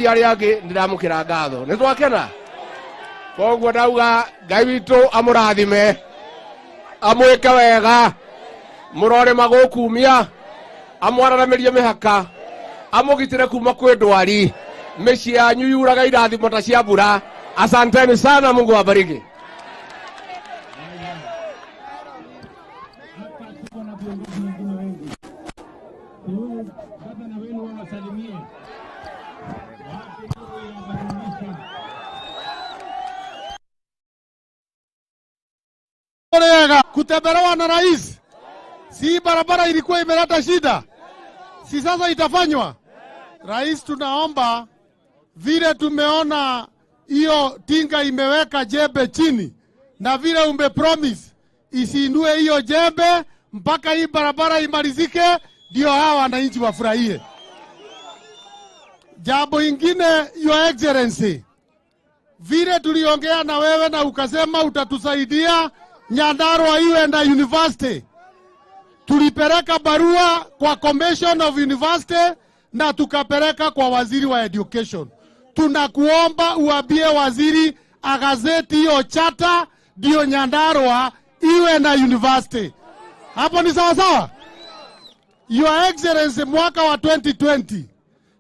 yari yake ndiramukira ngatho ni twakena koguo ndauga Ngai witu amurathime amwike wega murore magukumia amwararamirie mihaka amugitire kuma kwi ndwari mici yanyu yuraga irathimo ta cia mbura. Asanteni sana, Mungu awabariki. Kutembelewa na rais, si barabara ilikuwa imeleta shida, si sasa itafanywa? Rais, tunaomba vile tumeona hiyo tinga imeweka jembe chini na vile umepromise isiinue hiyo jembe mpaka hii barabara imalizike, ndio hawa wananchi wafurahie. Jambo ingine, Your Excellency, vile tuliongea na wewe na ukasema utatusaidia Nyandarua iwe na university, tulipeleka barua kwa Commission of University na tukapeleka kwa waziri wa education. Tunakuomba uambie waziri agazeti hiyo chata ndio Nyandarua iwe na university. Hapo ni sawa sawa? Your Excellency, mwaka wa 2020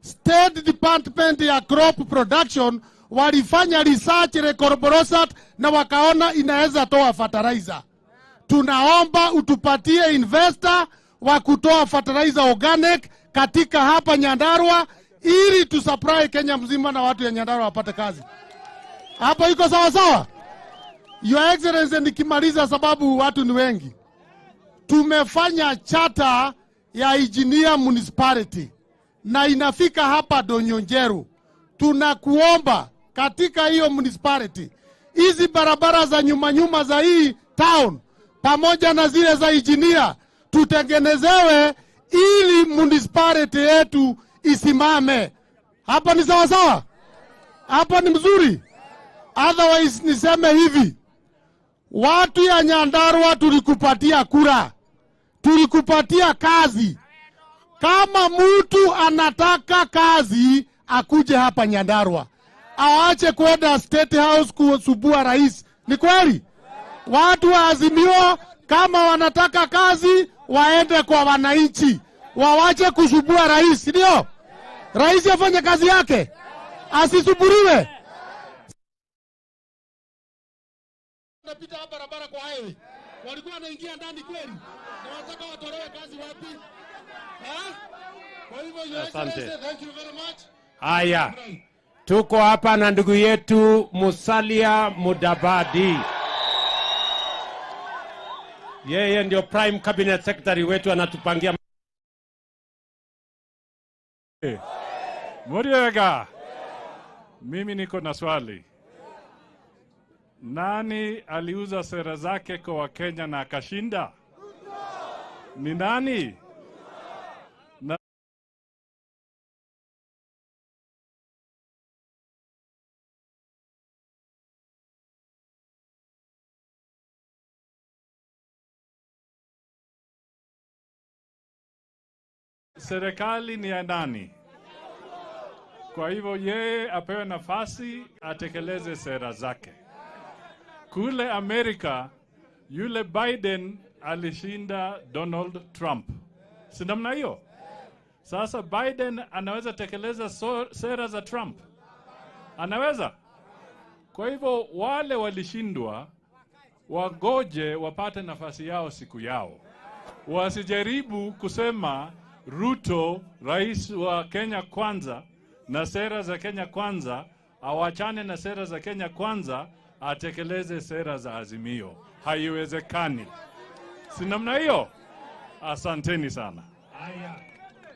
State Department ya Crop Production walifanya research recorborosat na wakaona inaweza toa fertilizer. Tunaomba utupatie investor wa kutoa fertilizer organic katika hapa Nyandarua ili tusupply Kenya mzima na watu ya Nyandarua wapate kazi. Hapo iko sawa sawa? Your Excellency, nikimaliza sababu watu ni wengi. Tumefanya charter ya engineer municipality na inafika hapa Donyonjeru. Tunakuomba katika hiyo municipality hizi barabara za nyuma za hii town pamoja na zile za engineer tutengenezewe ili municipality yetu isimame. Hapo ni sawa sawa? Hapo ni mzuri? Otherwise niseme hivi, watu ya Nyandarua tulikupatia kura, tulikupatia kazi. Kama mtu anataka kazi akuje hapa Nyandarua, awache kwenda State House kusubua rais. Ni kweli? Watu wa Azimio kama wanataka kazi waende kwa wananchi, wawache kusubua rais, ndio? Rais afanye kazi yake, asisuburiwe. Napita hapa barabara kwa highway, walikuwa wanaingia ndani kweli, na wanataka watolewe kazi wapi? Kwa hivyo Your Excellency, thank you very much. Haya, tuko hapa na ndugu yetu Musalia Mudavadi. Yeye ndio Prime Cabinet Secretary wetu, anatupangia. Muriega, mimi niko na swali. Nani aliuza sera zake kwa Wakenya na akashinda? Ni nani? Serikali ni ya nani? Kwa hivyo yeye apewe nafasi atekeleze sera zake. Kule Amerika, yule Biden alishinda Donald Trump. Si namna hiyo? Sasa Biden anaweza tekeleza sera za Trump? Anaweza? Kwa hivyo wale walishindwa wagoje wapate nafasi yao siku yao. Wasijaribu kusema Ruto, rais wa Kenya kwanza, na sera za Kenya kwanza, awachane na sera za Kenya kwanza, atekeleze sera za Azimio. Haiwezekani. Si namna hiyo? Asanteni sana. Haya,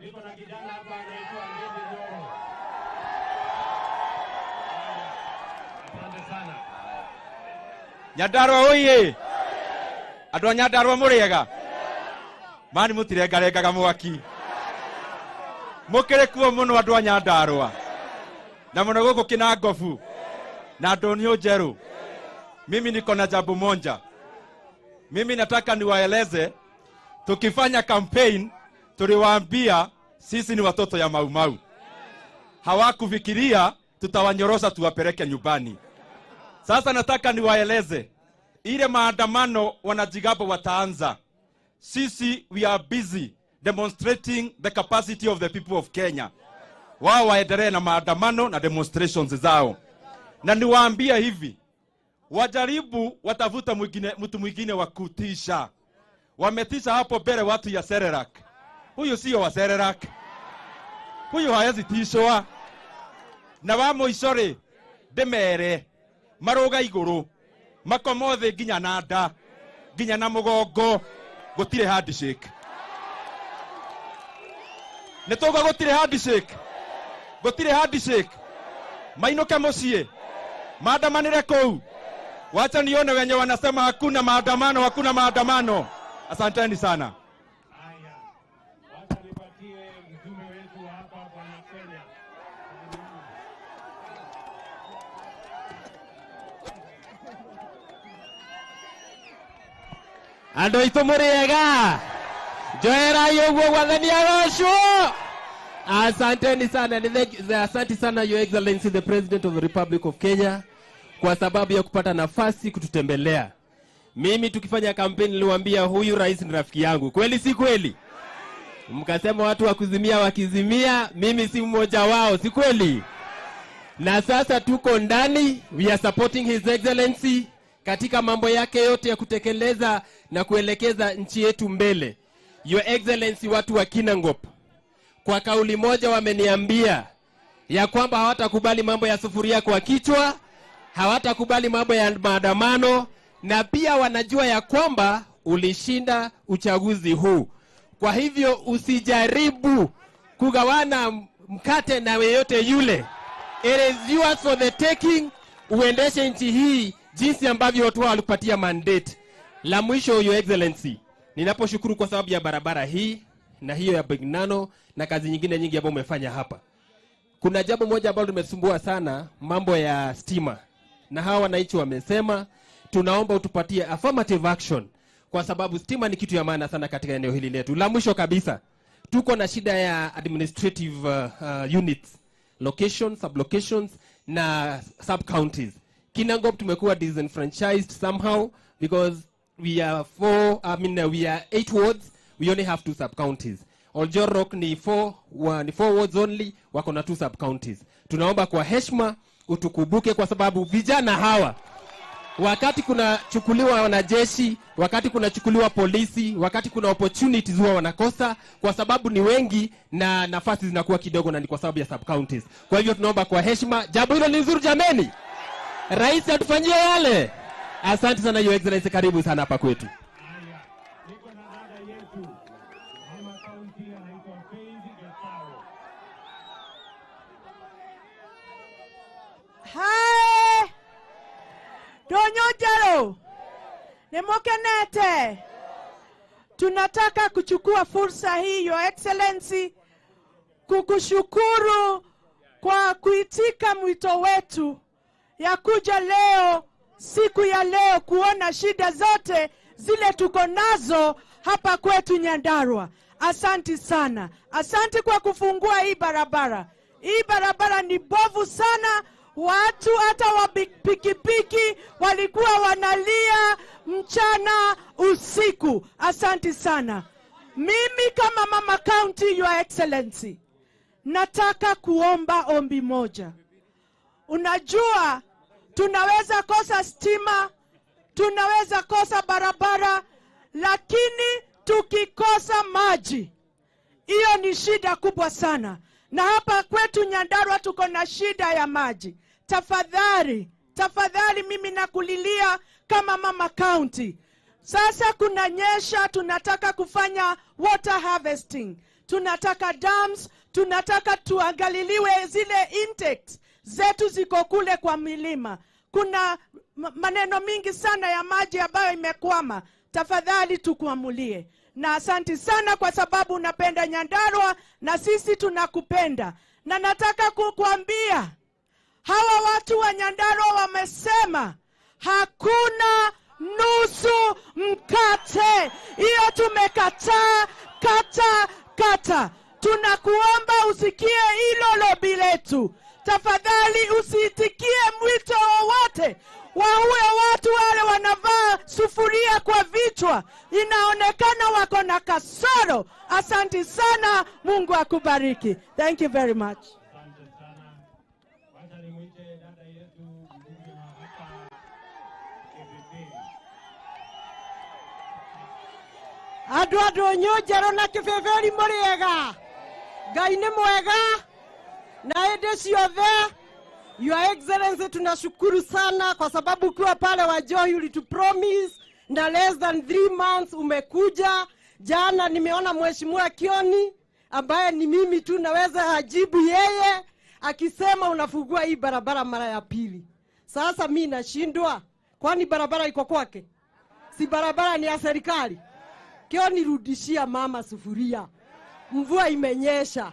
niko na kijana hapa anaitwa Ngedi. Asante sana. Nyandarua oye! Andũ a Nyandarua mũrĩega? Mani mũtirengarengaga mwaki. Mũkĩrĩ kuo mũno andũ a Nyandarua. Na mũno gũkũ Kinangofu na Ndonyo Njeru. Mimi niko na jambo moja. Mimi nataka niwaeleze, tukifanya campaign tuliwaambia sisi ni watoto ya Mau Mau. hawakufikiria tutawanyorosha tuwapeleke nyumbani. Sasa nataka niwaeleze ile maandamano wanajigambo wataanza. Sisi we are busy demonstrating the capacity of the people of Kenya. Wao waendelee na maandamano na demonstrations zao. Na niwaambia hivi, wajaribu watafuta mtu mwingine wa kutisha. Wametisha hapo mbele watu ya Serelak. Huyu sio wa Serelak. Huyu hawezi tishwa. Na wamo isore demere maroga iguru makomothe nginya nanda nginya na mugongo gutire handshake. Netoga gutire handshake. Gutire handshake. Mainuke mucie. Maandamanire kou. Wacha nione wenye wanasema hakuna maandamano, hakuna maandamano. Asanteni sana. Haya. Wacha nipatie mjumbe wetu hapa Bwana Kenya. Ando itomurega. Joera yogo wadhania gosho. Asanteni sana. Asante sana Your Excellency the President of the Republic of Kenya kwa sababu ya kupata nafasi kututembelea. Mimi tukifanya kampeni niliwaambia huyu rais ni rafiki yangu. Kweli si kweli? Mkasema watu wakuzimia wakizimia, mimi si mmoja wao, si kweli? Na sasa tuko ndani, we are supporting His Excellency katika mambo yake yote ya kutekeleza na kuelekeza nchi yetu mbele. Your Excellency, watu wa Kinangop kwa kauli moja wameniambia ya kwamba hawatakubali mambo ya sufuria kwa kichwa, hawatakubali mambo ya maandamano, na pia wanajua ya kwamba ulishinda uchaguzi huu. Kwa hivyo usijaribu kugawana mkate na yeyote yule. It is yours for the taking. Uendeshe nchi hii jinsi ambavyo watu walipatia mandate. La mwisho, Your Excellency, ninaposhukuru kwa sababu ya barabara hii na hiyo ya Bignano na kazi nyingine nyingi ambazo umefanya hapa. Kuna jambo moja ambalo limesumbua sana, mambo ya stima. Na hawa wananchi wamesema tunaomba utupatie affirmative action kwa sababu stima ni kitu ya maana sana katika eneo hili letu. La mwisho kabisa, tuko na shida ya administrative units, locations, sublocations na sub-counties. Kinangop tumekuwa disenfranchised somehow because we are 8 wards, we only have 2 sub-counties. Oljorok ni 4 wards only, wako na 2 sub-counties. Tunaomba kwa heshima utukubuke kwa sababu vijana hawa wakati kuna chukuliwa wanajeshi, wakati kuna chukuliwa polisi, wakati kuna opportunities huwa wanakosa kwa sababu ni wengi na nafasi zinakuwa kidogo, na ni kwa sababu ya sub-counties. Kwa hivyo tunaomba kwa heshima, jambo hilo ni nzuri jameni. Rais atufanyie yale. Asante sana Your Excellency, karibu sana hapa kwetu. Haya. Niko na dada yetu. Mama kaunti anaitwa Fumes Gachagua. Hai! Donyojalo! Nemokenete! Tunataka kuchukua fursa hii, Your Excellency, kukushukuru kwa kuitika mwito wetu ya kuja leo, siku ya leo, kuona shida zote zile tuko nazo hapa kwetu Nyandarua. Asanti sana. Asanti kwa kufungua hii barabara. Hii barabara ni bovu sana. Watu hata wa pikipiki walikuwa wanalia mchana usiku. Asanti sana. Mimi kama mama county, Your Excellency, nataka kuomba ombi moja. Unajua tunaweza kosa stima, tunaweza kosa barabara, lakini tukikosa maji, hiyo ni shida kubwa sana. Na hapa kwetu Nyandarua tuko na shida ya maji. Tafadhali, tafadhali mimi nakulilia kama mama county. Sasa kuna nyesha, tunataka kufanya water harvesting. Tunataka dams, tunataka tuangaliliwe zile intakes zetu ziko kule kwa milima. Kuna maneno mingi sana ya maji ambayo imekwama. Tafadhali tukuamulie. Na asanti sana kwa sababu unapenda Nyandarua na sisi tunakupenda. Na nataka kukuambia, hawa watu wa Nyandarua wamesema hakuna nusu mkate. Hiyo tumekataa, kata. tunakuomba usikie hilo lobi letu. Tafadhali usiitikie mwito wowote waue watu wale wanavaa sufuria kwa vichwa. Inaonekana wako na kasoro. Asante sana, Mungu akubariki. Thank you very much. Asante sana. Wacha nimwite dada yetu mbunge wa hapa Kibibiri. Adu nyojero na kifeferi muriega. Ngai ni mwega. Na ende ciothe. Your Excellency, tunashukuru sana kwa sababu ukiwa pale Wajohi ulitupromise na less than 3 months umekuja. Jana nimeona Mheshimiwa Kioni ambaye ni mimi tu naweza ajibu yeye akisema unafungua hii barabara mara ya pili. Sasa mimi nashindwa, kwani barabara iko kwake? Si barabara ni ya serikali? Kioni, rudishia mama sufuria. Mvua imenyesha,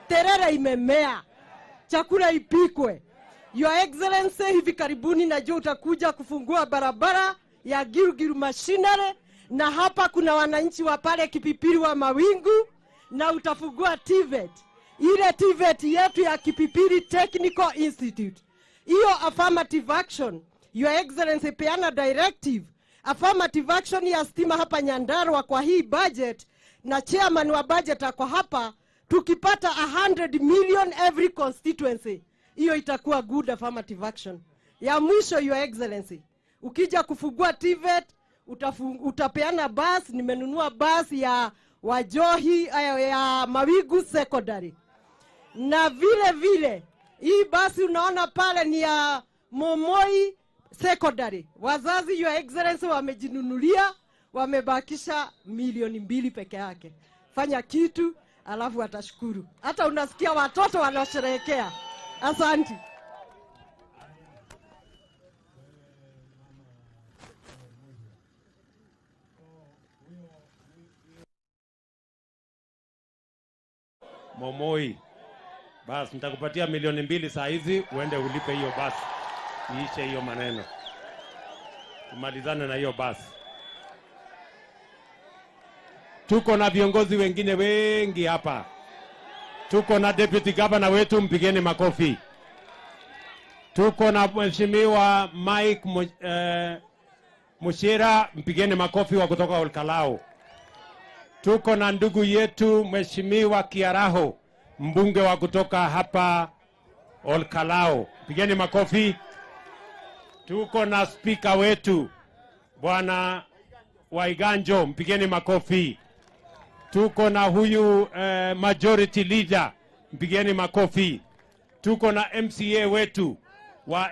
terere imemea, chakula ipikwe. Your Excellency, hivi karibuni najua utakuja kufungua barabara ya Gilgil Machinery, na hapa kuna wananchi wa pale Kipipiri wa Mawingu, na utafungua TVET. Ile TVET yetu ya Kipipiri Technical Institute. Hiyo affirmative action, Your Excellency, peana directive. Affirmative action ya stima hapa Nyandarua kwa hii budget, na chairman wa budget ako hapa, tukipata 100 million every constituency. Hiyo itakuwa good affirmative action. Ya mwisho, Your Excellency, ukija kufungua TVET, utapeana bus. Nimenunua bus ya Wajohi ya Mawigu Secondary. Na vile vile, hii basi unaona pale ni ya Momoi Secondary. Wazazi, Your Excellency, wamejinunulia, wamebakisha 2 milioni peke yake. Fanya kitu, alafu watashukuru. Hata unasikia watoto wanasherehekea. Asante. Momoi, basi nitakupatia 2 milioni saa hizi uende ulipe hiyo basi. Iishe hiyo maneno. Tumalizane na hiyo basi. Tuko na viongozi wengine wengi hapa. Tuko na deputy governor wetu, mpigeni makofi. Tuko na Mheshimiwa Mike Mushira, mpigeni makofi wa kutoka Olkalao. Tuko na ndugu yetu Mheshimiwa Kiaraho, mbunge wa kutoka hapa Olkalao, mpigeni makofi. Tuko na speaker wetu Bwana Waiganjo, mpigeni makofi. Tuko na huyu majority leader, mpigeni makofi. Tuko na MCA wetu wa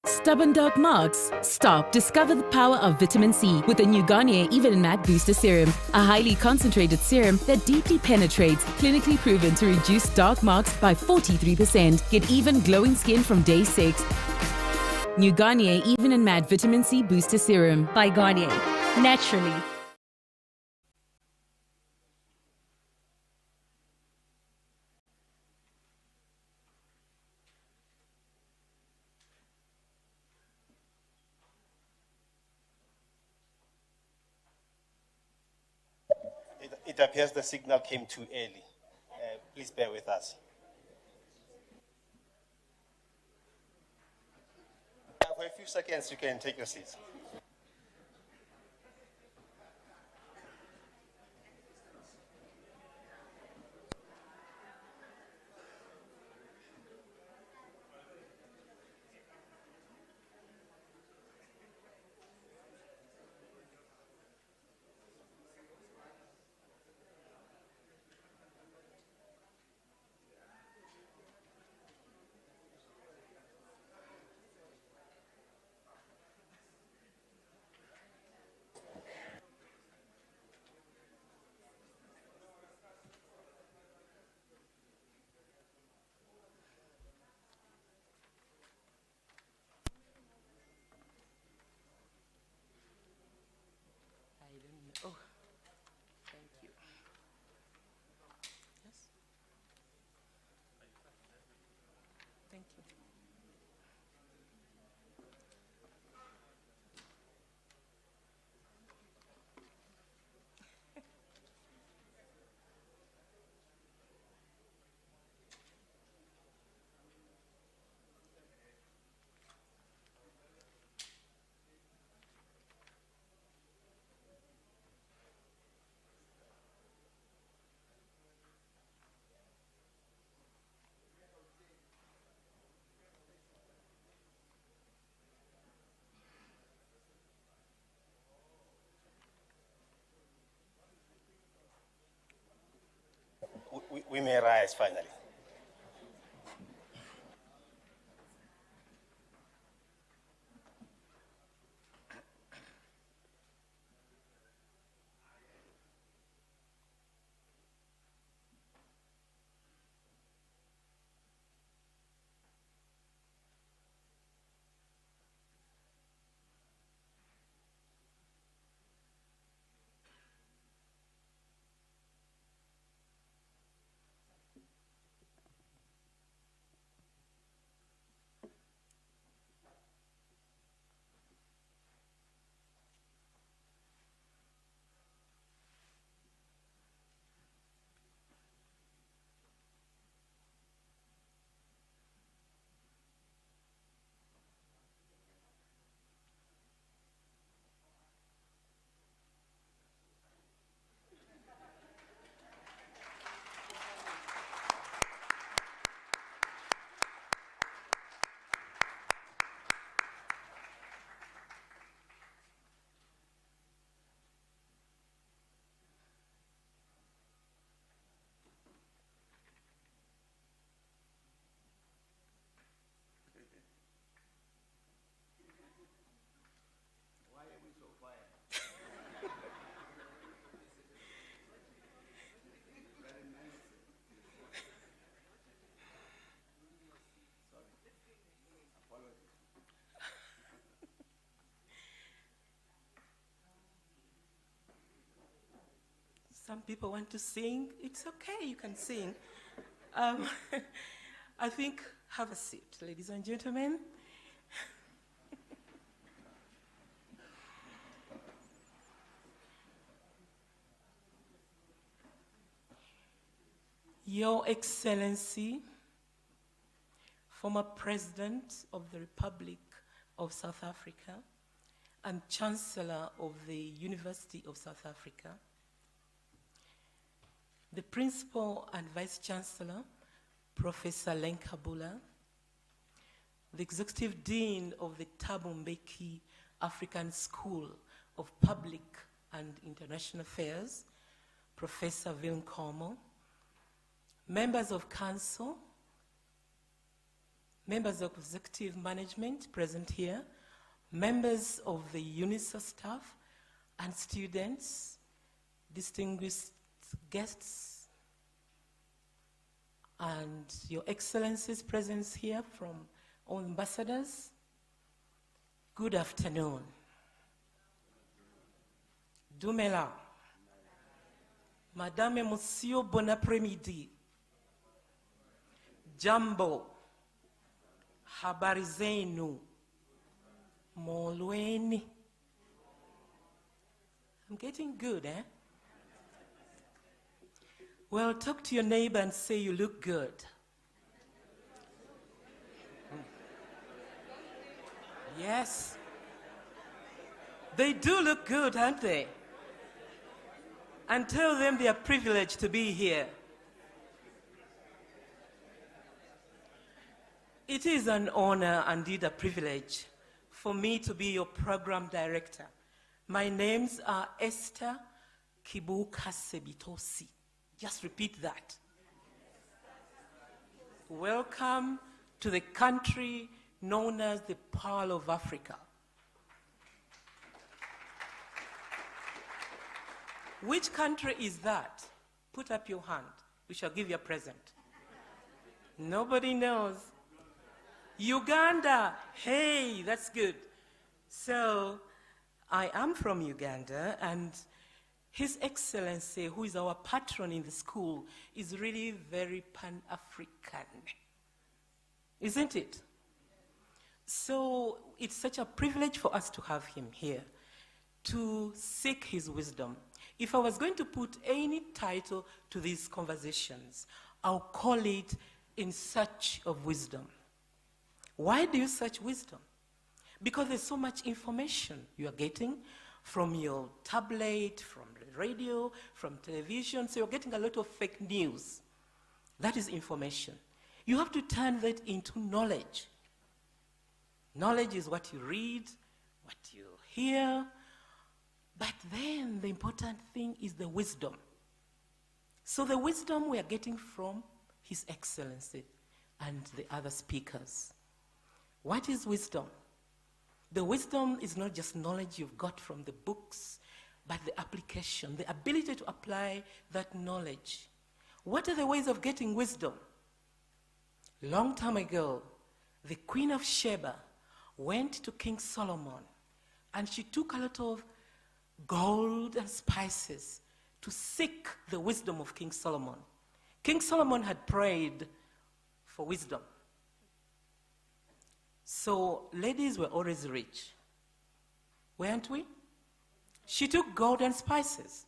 Stubborn dark marks? Stop. Discover the power of vitamin C with the new Garnier Even and Matte Booster Serum, a highly concentrated serum that deeply penetrates, clinically proven to reduce dark marks by 43%. Get even glowing skin from day 6. New Garnier Even and Matte Vitamin C Booster Serum by Garnier. Naturally. It appears the signal came too early. Please bear with us. For a few seconds, you can take your seats. Oh, thank you. Yes? Thank you. We may rise finally. Some people want to sing. It's okay, you can sing. I think, have a seat, ladies and gentlemen. Your Excellency, former President of the Republic of South Africa and Chancellor of the University of South Africa, the Principal and Vice Chancellor, Professor Lenkabula, the Executive Dean of the Thabo Mbeki African School of Public and International Affairs, Professor Vilnkomo, members of Council, members of executive management present here, members of the UNISA staff and students, distinguished guests, and your excellencies present here from all ambassadors, good afternoon. Dumela. Madame et Monsieur, bon après-midi. Jambo. Habari zenu. Molweni. I'm getting good, eh? Well, talk to your neighbor and say you look good. Yes. They do look good, aren't they? And tell them they are privileged to be here. It is an honor and indeed a privilege for me to be your program director. My names are Esther Kibuka Sebitosi. Just repeat that. Welcome to the country known as the Pearl of Africa. Which country is that? Put up your hand. We shall give you a present. Nobody knows. Uganda. Hey, that's good. So, I am from Uganda, and His Excellency, who is our patron in the school, is really very Pan-African. Isn't it? So, it's such a privilege for us to have him here, to seek his wisdom. If I was going to put any title to these conversations, I'll call it In Search of Wisdom. Why do you search wisdom? Because there's so much information you are getting from your tablet, from the radio, from television, so you're getting a lot of fake news. That is information. You have to turn that into knowledge. Knowledge is what you read, what you hear, but then the important thing is the wisdom. So the wisdom we are getting from His Excellency and the other speakers. What is wisdom? The wisdom is not just knowledge you've got from the books, but the application, the ability to apply that knowledge. What are the ways of getting wisdom? Long time ago, the Queen of Sheba went to King Solomon, and she took a lot of gold and spices to seek the wisdom of King Solomon. King Solomon had prayed for wisdom. So ladies were always rich, weren't we? She took gold and spices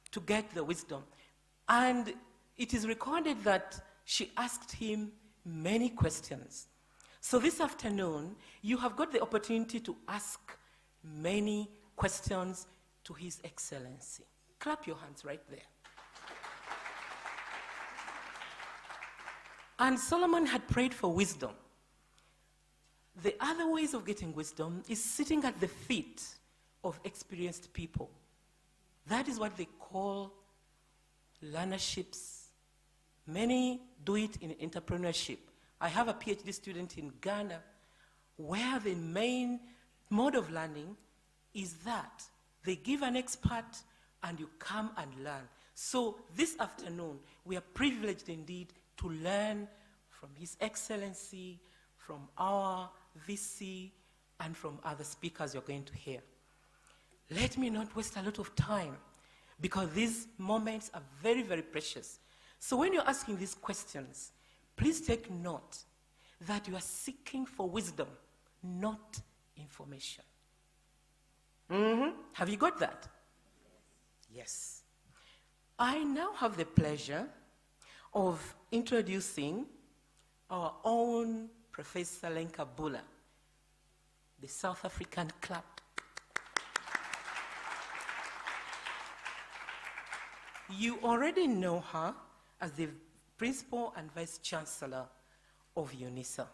to get the wisdom. And it is recorded that she asked him many questions. So this afternoon, you have got the opportunity to ask many questions to His Excellency. Clap your hands right there. And Solomon had prayed for wisdom. The other ways of getting wisdom is sitting at the feet of experienced people. That is what they call learnerships. Many do it in entrepreneurship. I have a PhD student in Ghana where the main mode of learning is that they give an expert and you come and learn. So this afternoon, we are privileged indeed to learn from His Excellency, from our VC, and from other speakers you're going to hear. Let me not waste a lot of time, because these moments are very, very precious. So when you're asking these questions, please take note that you are seeking for wisdom, not information. Have you got that? Yes. I now have the pleasure of introducing our own Professor Lenka Bula, the South African club. You already know her as the Principal and Vice Chancellor of UNISA.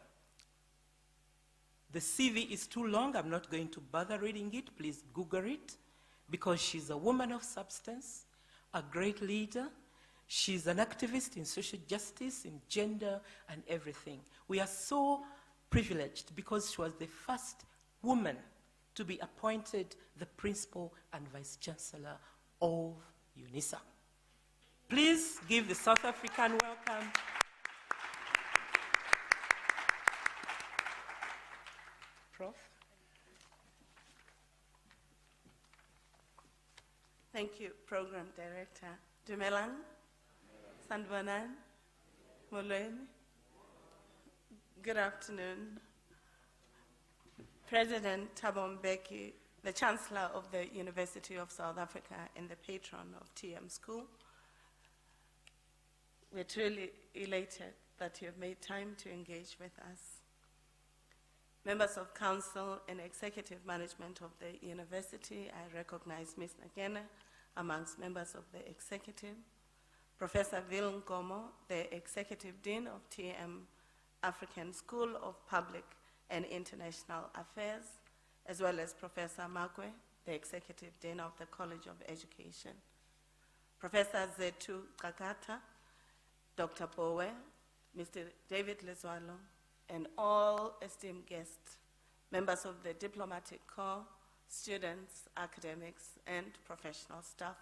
The CV is too long. I'm not going to bother reading it. Please Google it, because she's a woman of substance, a great leader. She's an activist in social justice, in gender, and everything. We are so privileged because she was the first woman to be appointed the principal and vice chancellor of UNISA. Please give the South African welcome. Prof. Thank you, Program Director. Dumelang, Sandbanan, Molweni. Good afternoon. President Thabo Mbeki, the Chancellor of the University of South Africa and the patron of TM School. We're truly elated that you have made time to engage with us. Members of Council and Executive Management of the University, I recognize Ms. Nagena amongst members of the Executive. Professor Vil Nkomo, the Executive Dean of TM African School of Public and International Affairs, as well as Professor Magwe, the Executive Dean of the College of Education. Professor Zetu Kakata, Dr. Bowe, Mr. David Leswalo, and all esteemed guests, members of the Diplomatic Corps, students, academics, and professional staff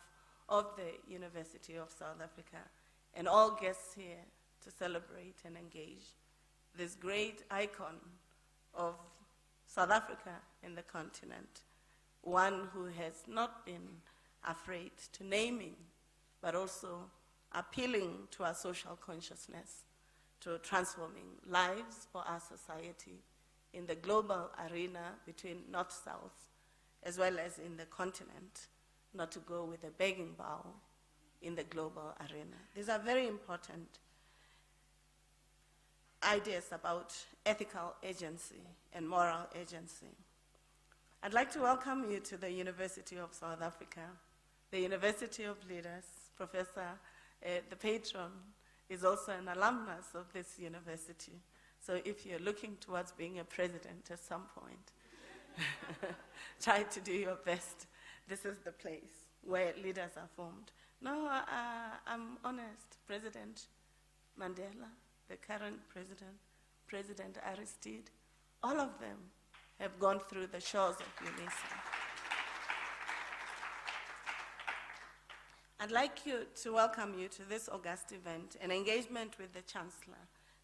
of the University of South Africa, and all guests here to celebrate and engage this great icon of South Africa and the continent, one who has not been afraid to naming, but also appealing to our social consciousness, to transforming lives for our society in the global arena between North-South, as well as in the continent, not to go with a begging bow in the global arena. These are very important ideas about ethical agency and moral agency. I'd like to welcome you to the University of South Africa, the University of Leaders. Professor, the patron, is also an alumnus of this university. So if you're looking towards being a president at some point, try to do your best. This is the place where leaders are formed. No, I'm honest. President Mandela, the current president, President Aristide, all of them have gone through the shores of UNISA. I'd like to welcome you to this august event, an engagement with the Chancellor,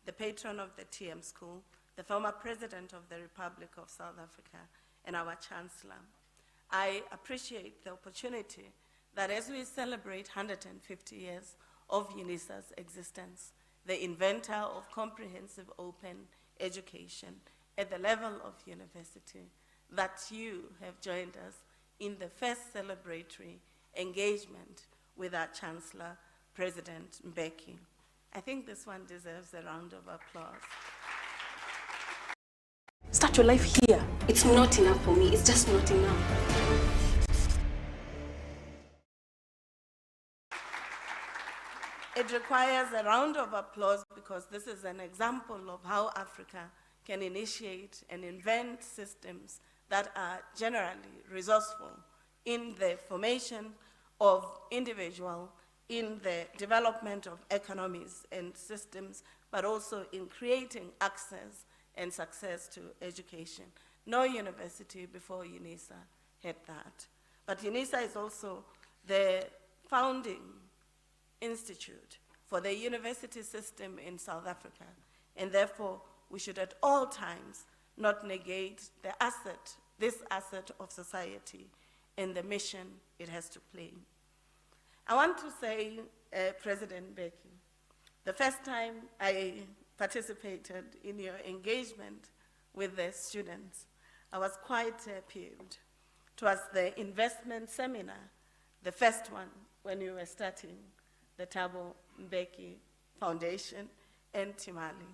the patron of the TM School, the former President of the Republic of South Africa, and our Chancellor. I appreciate the opportunity that as we celebrate 150 years of UNISA's existence, the inventor of comprehensive open education at the level of university, that you have joined us in the first celebratory engagement with our Chancellor, President Mbeki. I think this one deserves a round of applause. Start your life here. It's not enough for me. It's just not enough. It requires a round of applause because this is an example of how Africa can initiate and invent systems that are generally resourceful in the formation of individuals, in the development of economies and systems, but also in creating access and success to education. No university before UNISA had that. But UNISA is also the founding institute for the university system in South Africa, and therefore we should at all times not negate the asset, this asset of society, and the mission it has to play. I want to say, President Mbeki, the first time I participated in your engagement with the students, I was quite peeved. It was the investment seminar, the first one when you were starting the Thabo Mbeki Foundation in Timali.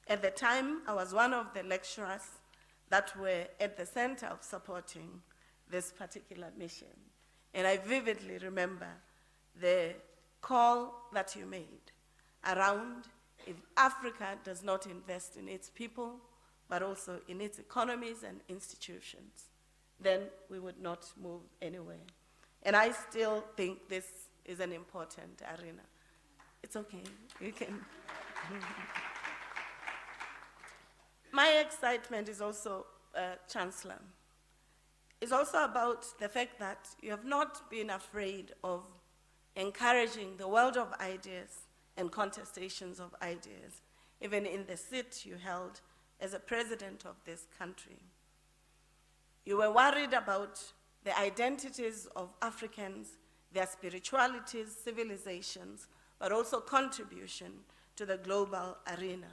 At the time, I was one of the lecturers that were at the center of supporting this particular mission. And I vividly remember the call that you made around if Africa does not invest in its people, but also in its economies and institutions, then we would not move anywhere. And I still think this is an important arena. It's okay, you can. My excitement is also, Chancellor, is also about the fact that you have not been afraid of encouraging the world of ideas and contestations of ideas, even in the seat you held as a president of this country. You were worried about the identities of Africans, their spiritualities, civilizations, but also contribution to the global arena.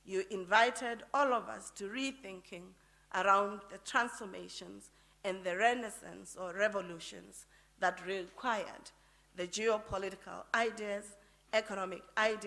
You invited all of us to rethinking around the transformations and the renaissance or revolutions that required the geopolitical ideas, economic ideas,